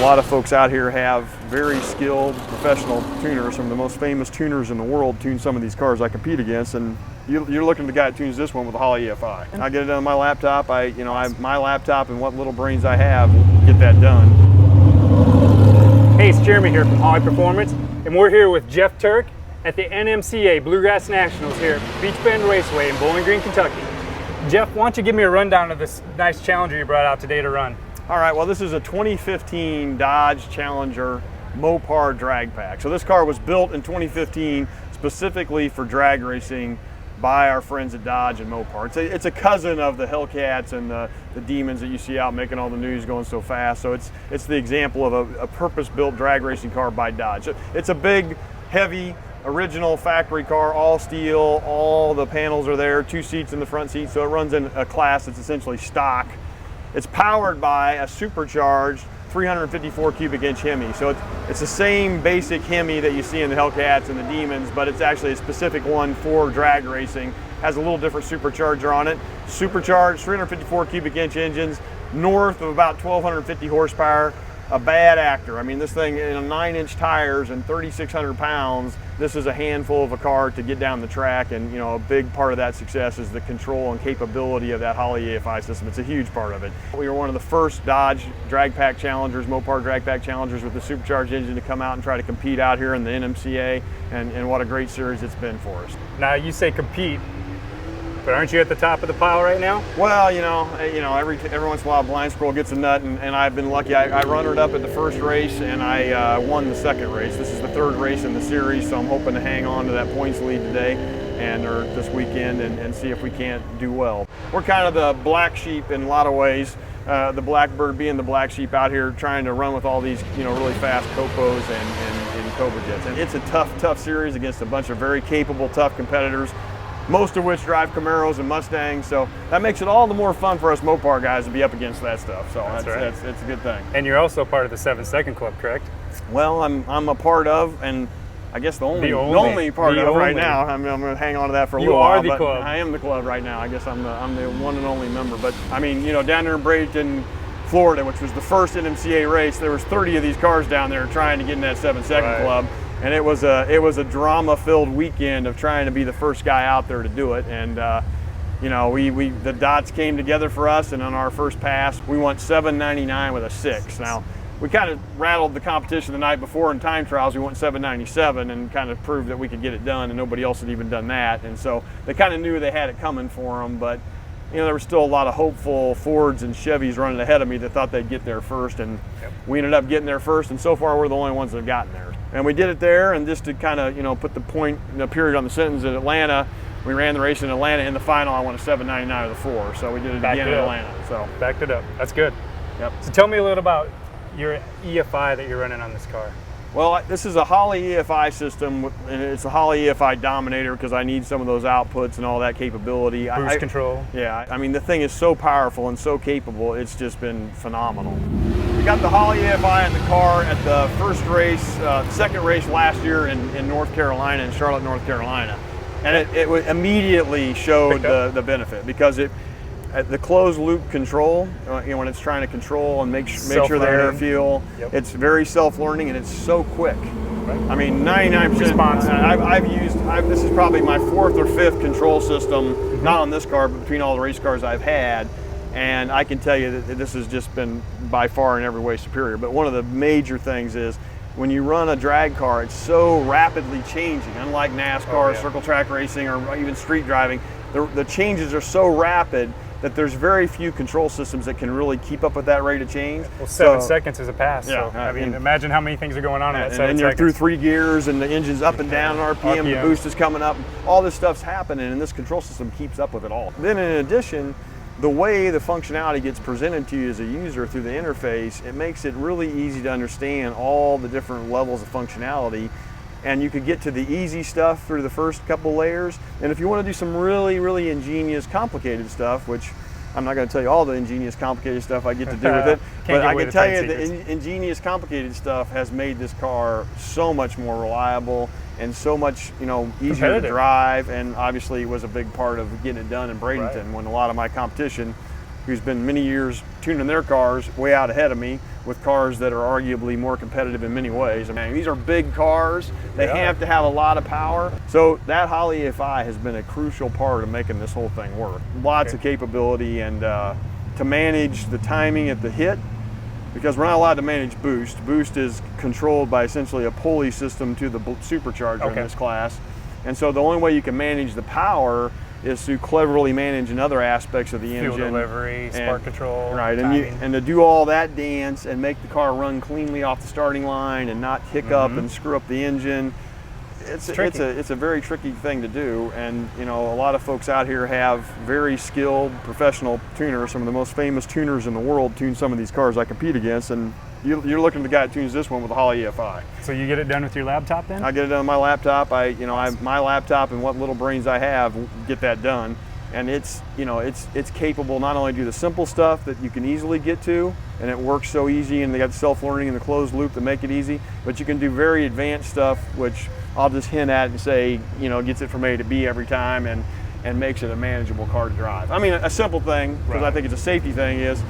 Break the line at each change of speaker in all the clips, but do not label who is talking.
lot of folks out here have very skilled professional tuners. Some of the most famous tuners in the world tune some of these cars I compete against, and you're looking at the guy that tunes this one with a Holley EFI. I get it on my laptop. My laptop and what little brains I have get that done.
Hey, it's Jeremy here from Holley Performance, and we're here with Jeff Turk at the NMCA Bluegrass Nationals here at Beach Bend Raceway in Bowling Green, Kentucky. Jeff, why don't you give me a rundown of this nice Challenger you brought out today to run?
All right, well, this is a 2015 Dodge Challenger Mopar drag pack. So this car was built in 2015 specifically for drag racing by our friends at Dodge and Mopar. It's a cousin of the Hellcats and the Demons that you see out making all the news going so fast. So it's the example of a purpose-built drag racing car by Dodge. It's a big, heavy, original factory car, all steel, all the panels are there, 2 seats in the front seat, so it runs in a class that's essentially stock. It's powered by a supercharged 354 cubic inch Hemi. So it's the same basic Hemi that you see in the Hellcats and the Demons, but it's actually a specific one for drag racing. Has a little different supercharger on it. Supercharged 354 cubic inch engines, north of about 1,250 horsepower. A bad actor. I mean, this thing in 9-inch tires and 3,600 pounds, this is a handful of a car to get down the track, and a big part of that success is the control and capability of that Holley EFI system. It's a huge part of it. We were one of the first Dodge drag pack challengers, Mopar drag pack challengers with the supercharged engine to come out and try to compete out here in the NMCA, and what a great series it's been for us.
Now, you say compete, but aren't you at the top of the pile right now?
Well, every once in a while Blind Squirrel gets a nut, and I've been lucky. I runnered up at the first race, and I won the second race. This is the third race in the series, so I'm hoping to hang on to that points lead today or this weekend and see if we can't do well. We're kind of the black sheep in a lot of ways. The Blackbird being the black sheep out here trying to run with all these really fast Copos and Cobra Jets. And it's a tough series against a bunch of very capable, tough competitors, most of which drive Camaros and Mustangs, so that makes it all the more fun for us Mopar guys to be up against that stuff. So that's a good thing.
And you're also part of the 7 Second Club, correct?
Well, I'm a part of, and I guess the only part of right now. I'm going to hang on to that for a little while.
You are the club.
I am the club right now. I guess I'm the one and only member. But I mean, down there in Bradenton, Florida, which was the first NMCA race, there was 30 of these cars down there trying to get in that 7 Second Club. And it was a drama-filled weekend of trying to be the first guy out there to do it. And the dots came together for us, and on our first pass, we went 7.99 with a 6. Now, we kind of rattled the competition the night before in time trials. We went 7.97 and kind of proved that we could get it done, and nobody else had even done that. And so they kind of knew they had it coming for them, but there were still a lot of hopeful Fords and Chevys running ahead of me that thought they'd get there first, and we ended up getting there first, and so far we're the only ones that have gotten there. And we did it there, and just to kind of put the period on the sentence at Atlanta, we ran the race in Atlanta. In the final, I won a 7.99 with a 4, so we did it again in Atlanta. So
backed it up. That's good.
Yep.
So tell me a little about your EFI that you're running on this car.
Well, this is a Holley EFI system, and it's a Holley EFI Dominator because I need some of those outputs and all that capability.
Boost control.
Yeah, I mean, the thing is so powerful and so capable, it's just been phenomenal. We got the Holley EFI in the car at the first race, second race last year in North Carolina, in Charlotte, North Carolina. And it immediately showed the benefit because the closed loop control, when it's trying to control and make sure the air feel, it's very self-learning and it's so quick. Right. I mean, 99% responsive. This is probably my 4th or 5th control system, not on this car, but between all the race cars I've had. And I can tell you that this has just been by far in every way superior. But one of the major things is when you run a drag car, it's so rapidly changing. Unlike NASCAR, circle track racing, or even street driving, the changes are so rapid that there's very few control systems that can really keep up with that rate of change.
Well, 7 seconds is a pass.
Yeah,
so, I mean, imagine how many things are going on in that 7 seconds.
And you're through 3 gears, and the engine's up and down RPM, the boost is coming up. All this stuff's happening, and this control system keeps up with it all. Then in addition, the way the functionality gets presented to you as a user through the interface, it makes it really easy to understand all the different levels of functionality. And you could get to the easy stuff through the first couple layers. And if you want to do some really, really ingenious, complicated stuff, which I'm not going to tell you all the ingenious, complicated stuff I get to do with it, but I can tell you the ingenious, complicated stuff has made this car so much more reliable and so much, easier to drive. And obviously it was a big part of getting it done in Bradenton when a lot of my competition, who's been many years tuning their cars way out ahead of me, with cars that are arguably more competitive in many ways. I mean, these are big cars. They have to have a lot of power. So that Holley EFI has been a crucial part of making this whole thing work. Lots of capability, and to manage the timing at the hit, because we're not allowed to manage boost. Boost is controlled by essentially a pulley system to the supercharger in this class. And so the only way you can manage the power is to cleverly manage in other aspects of the engine.
Fuel delivery, spark control,
right,
timing.
and to do all that dance and make the car run cleanly off the starting line and not hiccup and screw up the engine. It's a very tricky thing to do, and you know, a lot of folks out here have very skilled professional tuners. Some of the most famous tuners in the world tune some of these cars I compete against, and you're looking at the guy that tunes this one with a Holley EFI.
So you get it done with your laptop then?
I get it done on my laptop. My laptop and what little brains I have get that done, and it's capable not only to do the simple stuff that you can easily get to, and it works so easy, and they got self-learning and the closed loop that make it easy, but you can do very advanced stuff, which I'll just hint at and say, gets it from A to B every time and makes it a manageable car to drive. I mean, a simple thing, because I think it's a safety thing, is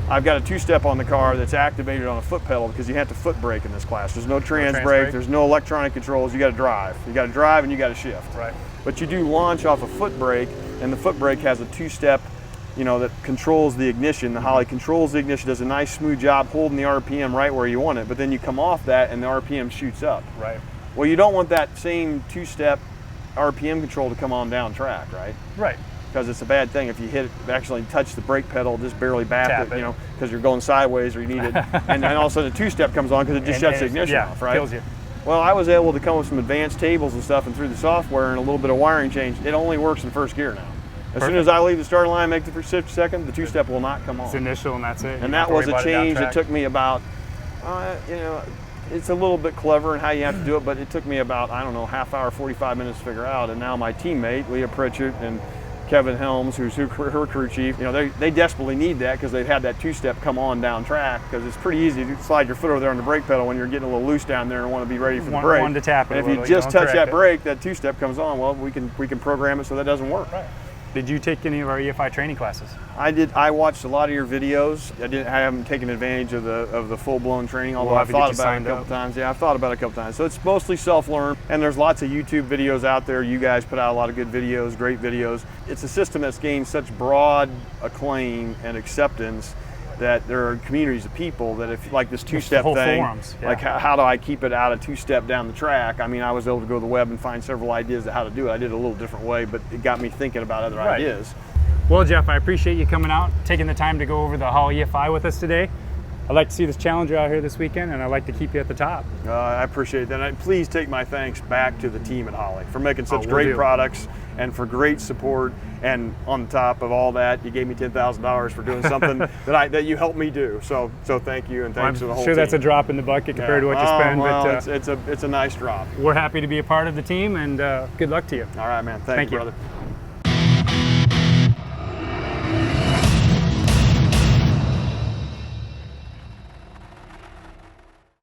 I've got a two-step on the car that's activated on a foot pedal, because you have to foot brake in this class. There's no trans brake, there's no electronic controls, you got to drive. You got to drive and you got to shift.
Right.
But you do launch off a foot brake, and the foot brake has a two-step, that controls the ignition. The Holley controls the ignition, does a nice smooth job holding the RPM right where you want it, but then you come off that and the RPM shoots up.
Right.
Well, you don't want that same two-step RPM control to come on down track, right?
Right.
Because it's a bad thing if you actually touch the brake pedal, just barely
Tap
it,
it.
because you're going sideways or you need it, and all of a sudden a two-step comes on because it just shuts the ignition off, right?
Kills you.
Well, I was able to come up with some advanced tables and stuff, and through the software and a little bit of wiring change, it only works in first gear now. As soon as I leave the starting line, make the first second, the two-step will not come on.
It's initial and that's it.
And that was a change that took me about, it's a little bit clever in how you have to do it, but it took me about, half hour, 45 minutes to figure out. And now my teammate, Leah Pritchett and Kevin Helms, who's her crew chief, they desperately need that because they've had that two-step come on down track, because it's pretty easy to slide your foot over there on the brake pedal when you're getting a little loose down there and want to be ready for the brake.
One to tap it.
And if you just touch that brake, that two-step comes on. Well, we can program it so that doesn't work.
Right. Did you take any of our EFI training classes?
I did. I watched a lot of your videos. I haven't taken advantage of the full-blown training, although I've thought about it a couple times. Yeah, I've thought about it a couple times. So it's mostly self-learn, and there's lots of YouTube videos out there. You guys put out a lot of good videos, great videos. It's a system that's gained such broad acclaim and acceptance that there are communities of people that, if like this two-step thing,
forums,
like how do I keep it out of two-step down the track? I mean, I was able to go to the web and find several ideas of how to do it. I did it a little different way, but it got me thinking about other ideas.
Well, Jeff, I appreciate you coming out, taking the time to go over the Holley EFI with us today. I'd like to see this Challenger out here this weekend, and I'd like to keep you at the top.
I appreciate that. Please take my thanks back to the team at Holley for making such great products and for great support. And on top of all that, you gave me $10,000 for doing something that you helped me do. So thank you, and thanks to the whole team.
I'm sure that's a drop in the bucket compared to what you spend.
Well, but it's a nice drop.
We're happy to be a part of the team, and good luck to you.
All right, man. Thank you, brother.